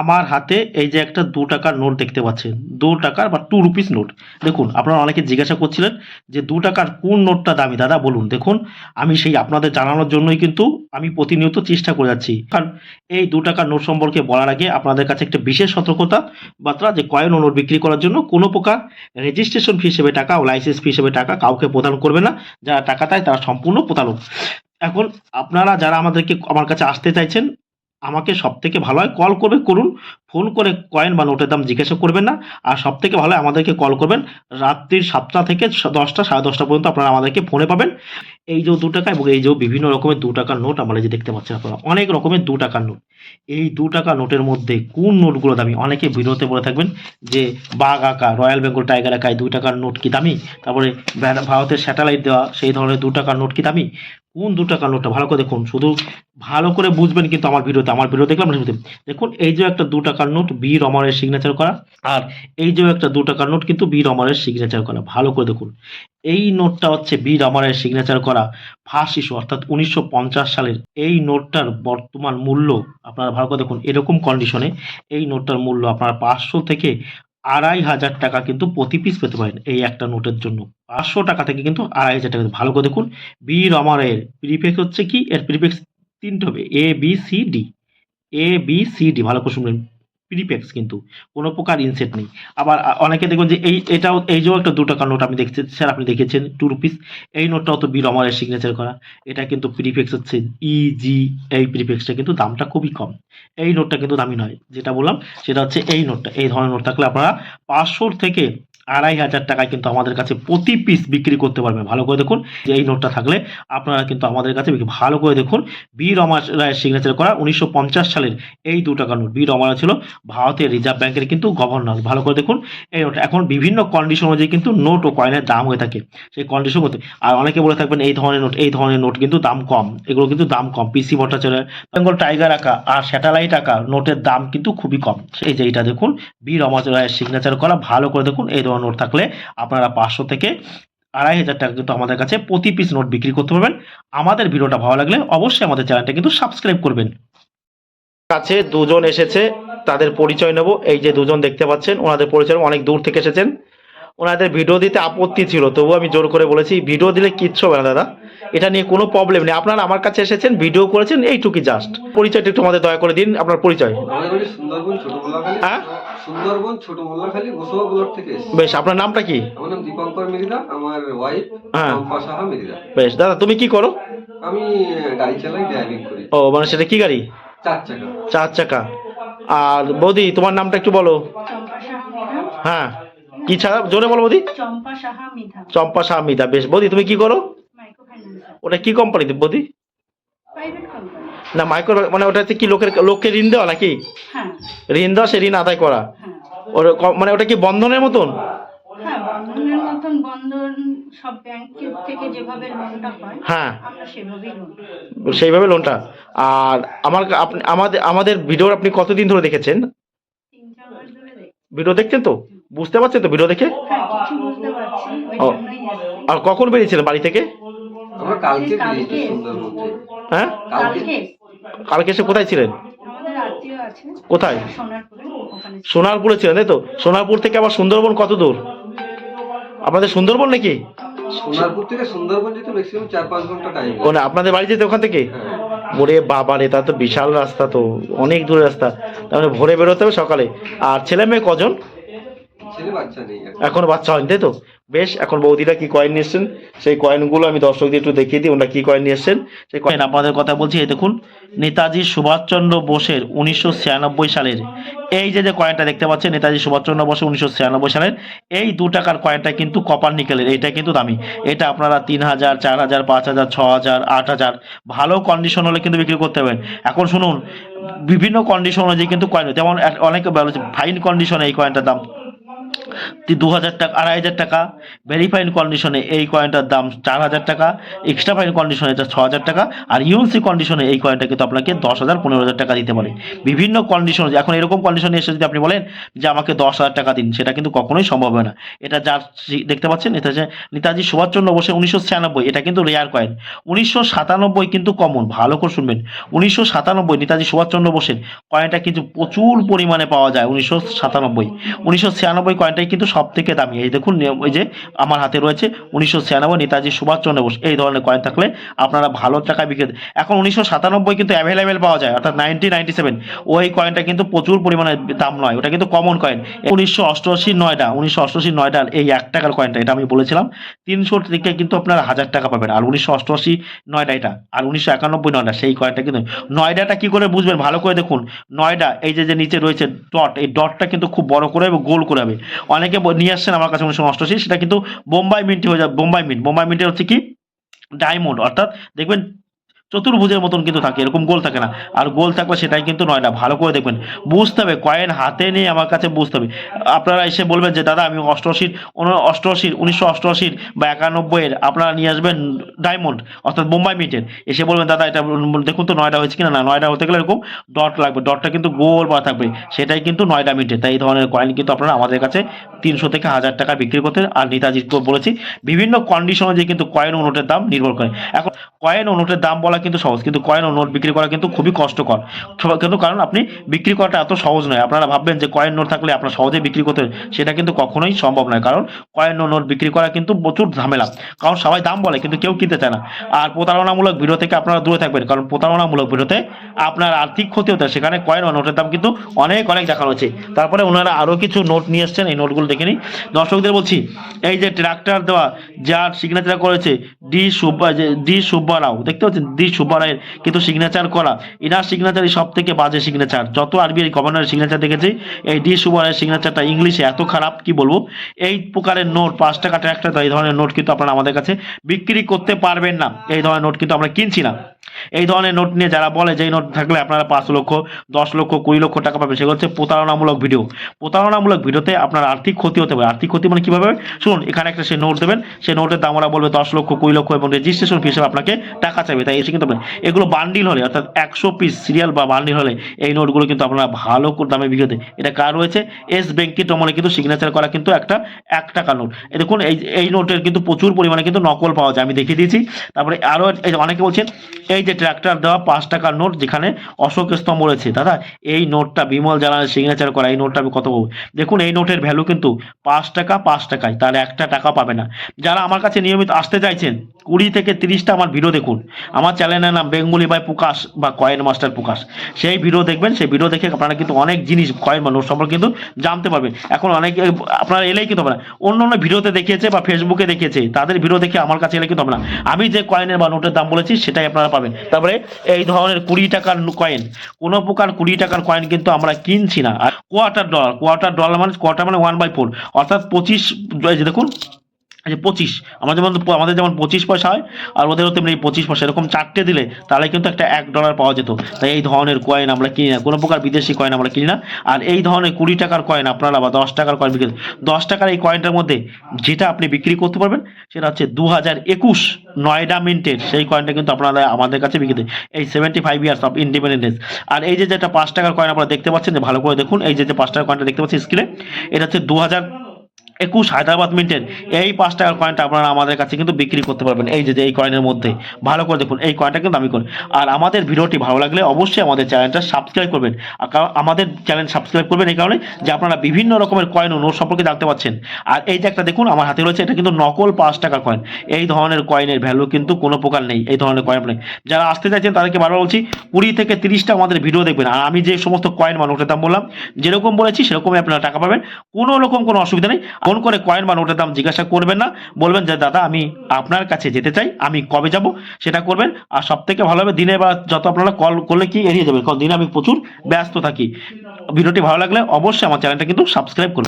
আমার হাতে এই যে একটা ২ টাকার নোট দেখতে পাচ্ছেন। ২ টাকার বা 2 রুপিস নোট। দেখুন আপনারা অনেকে জিজ্ঞাসা করছিলেন যে ২ টাকার কোন নোটটা দামি দাদা বলুন। দেখুন আমি সেই আপনাদের জানানোর জন্যই কিন্তু আমি প্রতিনিয়ত চেষ্টা করে যাচ্ছি। কারণ এই ২ টাকার নোট সম্পর্কে বলার আগে আপনাদের কাছে একটা বিশেষ সতর্কতা বার্তা যে কয়েন ও নোট বিক্রি করার জন্য কোনো প্রকার রেজিস্ট্রেশন ফি হিসেবে টাকা ও লাইসেন্স ফি হিসেবে টাকা কাউকে প্রদান করবে না। যারা টাকা দেয় তারা সম্পূর্ণ প্রতারক। এখন আপনারা যারা আমার কাছে আসতে চাইছেন আমাকে সবথেকে ভালো হয় কল করুন। ফোন করে কয়েন বা নোটের দাম জিজ্ঞাসা করবেন না। আর সবথেকে ভালো হয় আমাদেরকে কল করবেন। রাত্রির ৭টা থেকে ১০টা ১০:৩০ পর্যন্ত আপনারা আমাদেরকে ফোনে পাবেন। এই যে ৳২ এবং এই যে বিভিন্ন রকমের ৳২ নোট আমরা এই যে দেখতে পাচ্ছেন আপনারা। অনেক রকমের ৳২ নোট। এই ৳২ নোটের মধ্যে কোন নোটগুলো দামি? অনেকে ভিডিওতে বলে থাকবেন যে বাঘ আঁকা, রয়্যাল বেঙ্গল টাইগার আঁকা এই ৳২ নোট কি দামি? তারপরে ভারতের স্যাটেলাইট দেওয়া সেই ধরনের ৳২ নোট কি দামি? কোন ৳২ নোটটা ভালো করে দেখুন। শুধু ভালো করে বুঝবেন কিন্তু আমার ভিডিও দেখলে আপনারা বুঝবেন। দেখুন এই যে একটা ৳২ নোট বীর অমরের সিগনেচার করা। আর এই যে একটা ৳২ নোট কিন্তু বীর অমরের সিগনেচার করা। ভালো করে দেখুন। এই নোটটা হচ্ছে বীর অমরের সিগনেচার করা ফার্স্ট ইস্যু অর্থাৎ ১৯৫০ সালের। এই নোটটার বর্তমান মূল্য আপনারা ভালো করে দেখুন। এরকম কন্ডিশনে এই নোটটার মূল্য আপনারা ৫০০ থেকে ৳২৫০০ কিন্তু প্রতি পিস পেতে পারেন এই একটা নোটের জন্য। ৳৫০০ থেকে কিন্তু ৳২৫০০ ভালো করে দেখুন। বীর অমরের প্রিফিক্স হচ্ছে কি? এর প্রিফিক্স ৩ টে হবে ABCD। ABCD ভালো করে শুনবেন। প্রিফিক্স কিন্তু কোনো প্রকার ইনসেট নেই। আবার অনেকে দেখবেন যে এটাও এই যে একটা ৳২ নোট আমি দেখছি স্যার আপনি দেখেছেন 2 রুপিস। এই নোটটাও তো বীর অমরের সিগনেচার করা। এটা কিন্তু প্রিফিক্স হচ্ছে EG। এই প্রিফিক্সটা কিন্তু দামটা খুবই কম। এই নোটটা কিন্তু দামি নয়। যেটা বললাম সেটা হচ্ছে এই নোটটা। এই ধরনের নোট থাকলে আপনারা ৫০০ থেকে ৳২৫০০ কিন্তু আমাদের কাছে প্রতি পিস বিক্রি করতে পারবেন। ভালো করে দেখুন যে এই নোটটা থাকলে আপনারা কিন্তু আমাদের কাছে ভালো করে দেখুন। বীর অমর রায়ের সিগনেচার করা ১৯৫০ সালের এই ৳২ নোট। বীর অমর ছিল ভারতের রিজার্ভ ব্যাংকের কিন্তু গভর্নর। ভালো করে দেখুন এই নোট। এখন বিভিন্ন কন্ডিশন অনুযায়ী কিন্তু নোট ও কয়েনের দাম হয়ে থাকে। সেই কন্ডিশন মতো আর অনেকে বলে থাকবেন এই ধরনের নোট কিন্তু দাম কম। এগুলো কিন্তু দাম কম। পিসি ভট্টাচার্যের বেঙ্গল টাইগার আঁকা আর স্যাটেলাইট আঁকা নোটের দাম কিন্তু খুবই কম। এই যে এইটা দেখুন বীর অমর রায়ের সিগনেচার করা। ভালো করে দেখুন এই ধরনের নোট থাকলে আপনারা ৫০০ থেকে ৳২৫০০ কিন্তু আমাদের কাছে প্রতি পিস নোট বিক্রি করতে পারবেন। আমাদের ভিডিওটা ভালো লাগলে অবশ্যই আমাদের চ্যানেলটা কিন্তু সাবস্ক্রাইব করবেন। কাছে দুজন এসেছে তাদের পরিচয় নেব। এই যে দুজন দেখতে পাচ্ছেন ওনাদের পরিচয় অনেক দূর থেকে এসেছেন। ওনাদের ভিডিও দিতে আপত্তি ছিল তবুও আমি জোর করে বলেছি ভিডিও দিলে কিচ্ছু হবে না দাদা। এটা নিয়ে কোনো প্রবলেম নেই। আপনারা আমার কাছে এসেছেন ভিডিও করেছেন এইটুকুই জাস্ট। পরিচয়টা একটু আমাদের দয়া করে দিন আপনার পরিচয়। আমাদের বাড়ি সুন্দরবন ছোট মোল্লাখালী। হ্যাঁ সুন্দরবন ছোট মোল্লাখালী গোসবা ব্লক থেকে এসেছি। বেশ আপনার নামটা কি? আমার নাম দীপঙ্কর মৃধা, আমার ওয়াইফ হ্যাঁ চম্পা সাহা মৃধা। বেশ দাদা তুমি কি করো? আমি গাড়ি চালাই, ড্রাইভিং করি। ও মানে সেটা কি গাড়ি? 4 চাকা। ৪ চাকা। আর বৌদি তোমার নামটা একটু বলো। চম্পা সাহা মৃধা। হ্যাঁ কি ছাড়া জোরে বলো বৌদি। চম্পা সাহা মৃধা। চম্পা সামিদা। বেশ বৌদি তুমি কি করো? Micro finance. ওটা কি কোম্পানি বৌদি? Private company. না মাইক্রো মানে ওটা হচ্ছে কি লোককে ঋণ দেওয়া নাকি? হ্যাঁ ঋণ দেওয়া সে ঋণ আদায় করা। হ্যাঁ মানে ওটা কি বন্ধনের মতন? হ্যাঁ বন্ধনের মতন বন্ধন সব ব্যাংক থেকে যেভাবে লোনটা হয় হ্যাঁ আমরা সেভাবেই লোন। সেইভাবে লোনটা। আর আমাদের ভিডিও আপনি কতদিন ধরে দেখেছেন? ৩-৪ মাস ধরে দেখি। ভিডিও দেখছেন তো? বুঝতে পারছেন তো ভিডিও দেখে? হ্যাঁ কিছু বুঝতে পারছি ওই ও, জন্যই এসেছি। আর কখন বেরিয়েছিলেন বাড়ি থেকে? আমরা কালকে কালকে বেরিয়েছি সুন্দরবন থেকে। হ্যাঁ কালকে কালকে এসে কোথায় ছিলেন? আমাদের আত্মীয় আছে কোথায়? সোনারপুরে, ওখানে ছিল। সোনারপুরে ছিলেন তাই তো? সোনারপুর থেকে আবার সুন্দরবন কত দূর? আপনাদের সুন্দরবন নাকি? সোনারপুর থেকে সুন্দরবন যেতে ম্যাক্সিমাম 4-5 ঘন্টা টাইম। ও না আপনাদের বাড়ি যেতে ওখান থেকে? হ্যাঁ। ওরে বাবা রে তা তো বিশাল রাস্তা তো, অনেক দূরের রাস্তা। তার মানে ভোরে বেরোতে হবে সকালে। আর ছেলে মেয়ে কজন? ছেলে বাচ্চা নেই এখন। এখনো বাচ্চা হয়নি তাই তো? বেশ এখন বৌদিরা কি কয়েন নিয়ে এসছেন সেই কয়েনগুলো আমি দর্শকদের একটু দেখিয়ে দিই ওনারা কি কয়েন নিয়ে এসছেন। সেই কয়েন আপনাদের কথা বলছি। এই দেখুন নেতাজি সুভাষচন্দ্র বোসের ১৯৯৬ সালের এই যে কয়েনটা দেখতে পাচ্ছেন নেতাজি সুভাষচন্দ্র বোসের ১৯৯৬ সালের এই ৳২ কয়েনটা কিন্তু কপার নিকেলের। এইটা কিন্তু দামি। এটা আপনারা ৩০০০, ৪০০০, ৫০০০, ৬০০০, ৮০০০ ভালো কন্ডিশন হলে কিন্তু বিক্রি করতে পারবেন। এখন শুনুন বিভিন্ন কন্ডিশন অনুযায়ী কিন্তু কয়েন যেমন অনেকে বলে ফাইন কন্ডিশনে এই কয়েনটার দাম 2000 টাকা, 2500 টাকা। ভেরিফাইড কন্ডিশনে এই কয়েনটার দাম 4000 টাকা। এক্সট্রা ফাইন কন্ডিশনে এটা 6000 টাকা। আর ইউএনসি কন্ডিশনে এই কয়েনটা কিন্তু আপনাকে 10,000 15,000 টাকা দিতে পারে। বিভিন্ন কন্ডিশন, এখন এরকম কন্ডিশনে এসে যদি আপনি বলেন যে আমাকে 10,000 টাকা দিন, সেটা কিন্তু কখনোই সম্ভব হয় না। এটা যার দেখতে পাচ্ছেন, এটা যে নেতাজি সুভাষচন্দ্র বোসের 1996, এটা কিন্তু রেয়ার কয়েন। 1997 কিন্তু কমন, ভালো করে শুনবেন। 1997 নেতাজি সুভাষচন্দ্র বোসের কয়েনটা কিন্তু প্রচুর পরিমাণে পাওয়া যায়। 1997, 1996 কয়েনটাই কিন্তু সব থেকে দামি। এই দেখুন, ওই যে আমার হাতে রয়েছে 1996 নেতাজি সুভাষচন্দ্র বোস, এই ধরনের কয়েন থাকলে আপনারা ভালো টাকায় বিক্রি। এখন 1997 কিন্তু অ্যাভেলেবেল পাওয়া যায়, অর্থাৎ 1997 ওই কয়েনটা কিন্তু প্রচুর পরিমাণে দাম নয়, ওটা কিন্তু কমন কয়েন। 1988 নয়ডা, 1988 নয়ডার এই 1 টাকার কয়েনটা, এটা আমি বলেছিলাম 300 থেকে কিন্তু আপনারা 1000 টাকা পাবেন। আর 1988 নয়ডা এটা, আর 1991 নয়ডা, সেই কয়েনটা কিন্তু। নয়ডাটা কি করে বুঝবেন, ভালো করে দেখুন। নয়ডা এই যে নিচে রয়েছে ডট, এই ডটটা কিন্তু খুব বড় করে এবং গোল করে হবে। অনেকে নিয়ে আসছেন আমার কাছে 1988, সেটা কিন্তু বোম্বাই মিন্ট হয়ে যাবে। বোম্বাই মিন্টের হচ্ছে কি ডায়মন্ড, অর্থাৎ দেখবেন চতুর্ভুজের মতন কিন্তু থাকে, এরকম গোল থাকে না। আর গোল থাকলে সেটাই কিন্তু নয় না, ভালো করে দেখবেন, বুঝতে হবে। কয়েন হাতে নিয়ে আমার কাছে বুঝতে হবে। আপনারা এসে বলবেন যে দাদা আমি 1988 বা 91 আপনারা নিয়ে আসবেন ডায়মন্ড, অর্থাৎ বোম্বাই মিন্টের। এসে বলবেন দাদা এটা দেখুন তো নয়ডা হয়েছে কিনা। না, নয়ডা হতে গেলে এরকম ডট লাগবে, ডটটা কিন্তু গোল বা থাকবে, সেটাই কিন্তু নয়ডা মিন্টের। তাই এই ধরনের কয়েন কিন্তু আপনারা আমাদের কাছে 300 থেকে 1000 টাকা বিক্রি করতে। আর নেতাজি বলেছি বিভিন্ন কন্ডিশন অনুযায়ী কিন্তু কয়েন ও নোটের দাম নির্ভর করে। এখন কয়েন ও নোটের দাম বলা কিন্তু সহজ, কিন্তু কয়েন ও নোট বিক্রি করা কিন্তু খুবই কষ্টকর। কিন্তু কারণ আপনি বিক্রি করাটা এত সহজ নয়। আপনারা ভাববেন যে কয়েন নোট থাকলে আপনারা সহজে বিক্রি করতে, সেটা কিন্তু কখনোই সম্ভব নয়। কারণ কয়েন ও নোট বিক্রি করা কিন্তু প্রচুর ঝামেলা, কারণ সবাই দাম বলে কিন্তু কেউ কিনতে চায় না। আর প্রতারণামূলক ভিডিও থেকে আপনারা দূরে থাকবেন, কারণ প্রতারণামূলক ভিডিওতে আপনার আর্থিক ক্ষতি হতে হয়। সেখানে কয়েন ও নোটের দাম কিন্তু অনেক দেখানো হচ্ছে। তারপরে ওনারা আরও কিছু নোট নিয়ে এসছেন, এই নোটগুলো দেখে নিই। দর্শকদের বলছি, এই যে ট্রাক্টর দেওয়া যার সিগনেচার করেছে ডি সুব্বারাও, দেখতে পাচ্ছেন ডি সুব্বারায়ের কিন্তু সিগনেচার করা। ইনার সিগনেচারই সব থেকে বাজে সিগনেচার, যত আরবিআই গভর্নরের সিগনেচার দেখেছি এই ডি সুব্বারায়ের সিগনেচারটা ইংলিশে এত খারাপ কি বলবো। এই প্রকারের নোট 5 টাকা ট্রাক্টর, এই ধরনের নোট কিন্তু আপনারা আমাদের কাছে বিক্রি করতে পারবেন না। এই ধরনের নোট কিন্তু আমরা কিনছি না। এই ধরনের নোট নিয়ে যারা বলে যে এই নোট থাকলে আপনারা 5 লক্ষ 10 লক্ষ 20 লক্ষ টাকা পাবেন, সেগুলো হচ্ছে প্রতারণামূলক ভিডিও। প্রতারণামূলক ভিডিওতে আপনার আর্থিক ক্ষতি হতে পারে। আর্থিক ক্ষতি মানে কীভাবে, শুনুন, এখানে একটা সে নোট দেবেন, সেই নোটের দাম ওরা বলবে 10 লক্ষ 20 লক্ষ এবং রেজিস্ট্রেশন ফি হিসেবে আপনাকে টাকা চাইবে। তাই এসে কিন্তু এগুলো বান্ডিল হলে, অর্থাৎ 100 পিস সিরিয়াল বা বান্ডিল হলে এই নোটগুলো কিন্তু আপনারা ভালো দামে বিক্রি হতে। এটা কার রয়েছে, এস ব্যাংকের টমলে কিন্তু সিগনেচার করা কিন্তু একটা 1 টাকা নোট। এই দেখুন, এই নোটের কিন্তু প্রচুর পরিমাণে কিন্তু নকল পাওয়া যায়, আমি দেখিয়ে দিয়েছি। তারপরে আরও অনেকে বলছেন এই যে ট্রাক্টর দেওয়া 5 টাকার নোট যেখানে অশোক স্তম্ভ রয়েছে, দাদা এই নোটটা বিমল জালালের সিগনেচার করা, এই নোটটা আমি কত পাবো? দেখুন এই নোটের ভ্যালু কিন্তু 5 টাকা, 5 টাকায়, তার 1 টাকা পাবে না। যারা আমার কাছে নিয়মিত আসতে চাইছেন 20 থেকে 30টা আমার ভিডিও দেখুন। আমার চ্যানেলের নাম বেঙ্গলি বাই প্রকাশ বা কয়েন মাস্টার প্রকাশ। সেই ভিডিও দেখবেন, সেই ভিডিও দেখে আপনারা কিন্তু অনেক জিনিস কয়েন বা নোট সম্পর্কে কিন্তু জানতে পারবেন। এখন অনেকে আপনারা এলেই কিন্তু হবে না, অন্য ভিডিওতে দেখিয়েছে বা ফেসবুকে দেখিয়েছে, তাদের ভিডিও দেখে আমার কাছে এলে কিন্তু হবে না। আমি যে কয়েনের বা নোটের দাম বলেছি সেটাই আপনারা পাবেন। তারপরে এই ধরনের 20 টাকার কয়েন, কোনো প্রকার 20 টাকার কয়েন কিন্তু আমরা কিনছি না। আর কোয়ার্টার ডলার মানে কোয়ার্টার মানে 1/4, অর্থাৎ 25, দেখুন এই যে 25, আমাদের যেমন 25 পয়সা হয়, আর ওদের হতে 25 পয়সা, এরকম 4টে দিলে তাহলে কিন্তু একটা $1 পাওয়া যেত। তাই এই ধরনের কয়েন আমরা কিনি না, কোনো প্রকার বিদেশি কয়েন আমরা কিনি না। আর এই ধরনের 20 টাকার কয়েন আপনারা বা 10 টাকার কয়েন বিক্রি, 10 টাকার এই কয়েনটার মধ্যে যেটা আপনি বিক্রি করতে পারবেন সেটা হচ্ছে 2021 নয়ডা মিন্টের, সেই কয়েনটা কিন্তু আপনারা আমাদের কাছে বিক্রি দেন, এই 75 ইয়ার্স অফ ইন্ডিপেন্ডেন্স। আর এই যে যেটা 5 টাকার কয়েন আপনারা দেখতে পাচ্ছেন, যে ভালো করে দেখুন, এই যে 5 টাকার কয়েনটা দেখতে পাচ্ছেন স্ক্রিনে, এটা হচ্ছে 2021 হায়দ্রাবাদ মিন্টের। এই 5 টাকার কয়েনটা আপনারা আমাদের কাছে কিন্তু বিক্রি করতে পারবেন। এই যে এই কয়েনের মধ্যে ভালো করে দেখুন, এই কয়েনটা কিন্তু দামি কয়েন। আর আমাদের ভিডিওটি ভালো লাগলে অবশ্যই আমাদের চ্যানেলটা সাবস্ক্রাইব করবেন। আমাদের চ্যানেল সাবস্ক্রাইব করবেন এই কারণে যে আপনারা বিভিন্ন রকমের কয়েন ও নোট সম্পর্কে জানতে পাচ্ছেন। আর এই যে একটা দেখুন আমার হাতে রয়েছে, এটা কিন্তু নকল 5 টাকার কয়েন। এই ধরনের কয়েনের ভ্যালু কিন্তু কোনো প্রকার নেই। এই ধরনের কয়েন নেই। যারা আসতে চাইছেন তাদেরকে বারবার বলছি 20 থেকে 30টা আমাদের ভিডিও দেখবেন। আর আমি যে সমস্ত কয়েন বা নোটের দাম বললাম, যেরকম বলেছি সেরকমই আপনারা টাকা পাবেন, কোনো রকম কোনো অসুবিধা নেই। ফোন করে কয়েন বা নোটের দাম জিজ্ঞাসা করবেন না, বলবেন যে দাদা আমি আপনার কাছে যেতে চাই, আমি কবে যাব সেটা করবেন। আর সব থেকে ভালো হবে দিনে বা যত আপনারা কল করলে কি এড়িয়ে যাবেন, কারণ দিনে আমি প্রচুর ব্যস্ত থাকি। ভিডিওটি ভালো লাগলে অবশ্যই আমার চ্যানেলটা কিন্তু সাবস্ক্রাইব করবেন।